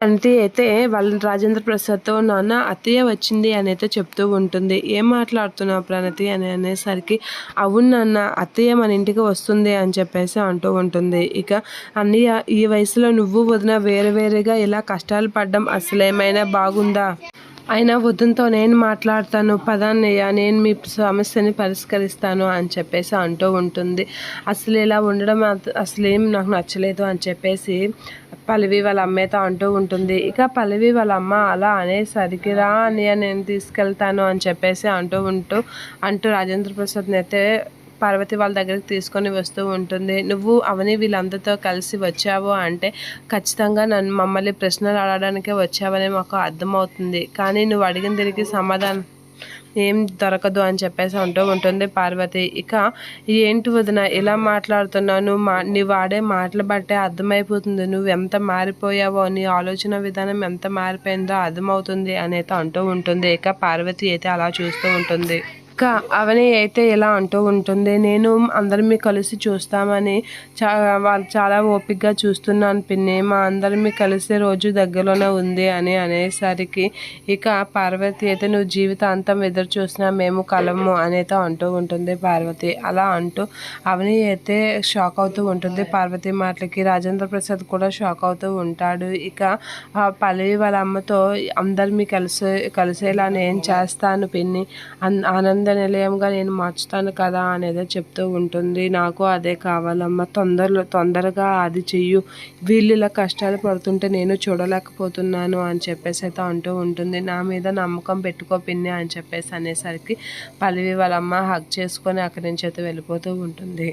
ప్రణతి అయితే వాళ్ళ రాజేంద్ర ప్రసాద్తో నాన్న అత్తయ్య వచ్చింది అని అయితే చెప్తూ ఉంటుంది. ఏం మాట్లాడుతున్నావు ప్రణతి అని అనేసరికి, అవును నాన్న అత్తయ్య మన ఇంటికి వస్తుంది అని చెప్పేసి అంటూ ఉంటుంది. ఇక అన్నయ్య ఈ వయసులో నువ్వు వదిన వేరు వేరుగా ఇలా కష్టాలు పడ్డం అసలేమైనా బాగుందా? అయినా వద్దంతో నేను మాట్లాడతాను పదాన్నయ్య, నేను మీ సమస్యని పరిష్కరిస్తాను అని చెప్పేసి అంటూ ఉంటుంది. అసలు ఇలా ఉండడం అసలేం నాకు నచ్చలేదు అని చెప్పేసి పల్లవి వాళ్ళ అమ్మతో అంటూ ఉంటుంది. ఇక పల్లవి వాళ్ళ అమ్మ అలా అనేసరికి రా అన్నయ్య నేను తీసుకెళ్తాను అని చెప్పేసి అంటూ రాజేంద్ర ప్రసాద్ని అయితే పార్వతి వాళ్ళ దగ్గరికి తీసుకొని వస్తూ ఉంటుంది. నువ్వు అవని వీళ్ళందరితో కలిసి వచ్చావు అంటే ఖచ్చితంగా మమ్మల్ని ప్రశ్నలు అడగడానికే వచ్చావని మాకు అర్థమవుతుంది. కానీ నువ్వు అడిగిన తిరిగి సమాధానం ఏం దొరకదు అని చెప్పేసి అంటూ ఉంటుంది పార్వతి. ఇక ఏంటి వదిన ఇలా మాట్లాడుతున్నావు, నీ వాడే మాటలు బట్టే అర్థమైపోతుంది నువ్వు ఎంత మారిపోయావో, నీ ఆలోచన విధానం ఎంత మారిపోయిందో అర్థమవుతుంది అనేది అంటూ ఉంటుంది. ఇక పార్వతి అయితే అలా చూస్తూ ఉంటుంది. ఇంకా అవని అయితే ఇలా అంటూ ఉంటుంది, నేను అందరినీ కలిసి చూస్తామని వాళ్ళు చాలా ఓపికగా చూస్తున్నాను పిన్ని, మా అందరినీ కలిసే రోజు దగ్గరలోనే ఉంది అని అనేసరికి ఇక పార్వతి అయితే నువ్వు జీవితాంతం ఎదురు చూసినా మేము కలము అనేది అంటూ ఉంటుంది పార్వతి. అలా అంటూ అవని అయితే షాక్ అవుతూ ఉంటుంది పార్వతి మాటలకి. రాజేంద్ర ప్రసాద్ కూడా షాక్ అవుతూ ఉంటాడు. ఇక పల్లవి వాళ్ళ అమ్మతో అందరినీ కలిసేలా నేను చేస్తాను పిన్ని, ఆనంద నిలయంగా నేను మార్చుతాను కదా అనేది చెప్తూ ఉంటుంది. నాకు అదే కావాలమ్మా, తొందరగా అది చెయ్యు, వీళ్ళు ఇలా కష్టాలు పడుతుంటే నేను చూడలేకపోతున్నాను అని చెప్పేసి అయితే అంటూ ఉంటుంది. నా మీద నమ్మకం పెట్టుకో పిన్ని అని చెప్పేసి అనేసరికి పల్లవి వాళ్ళమ్మ హగ్ చేసుకొని అక్కడి నుంచి అయితే వెళ్ళిపోతూ ఉంటుంది.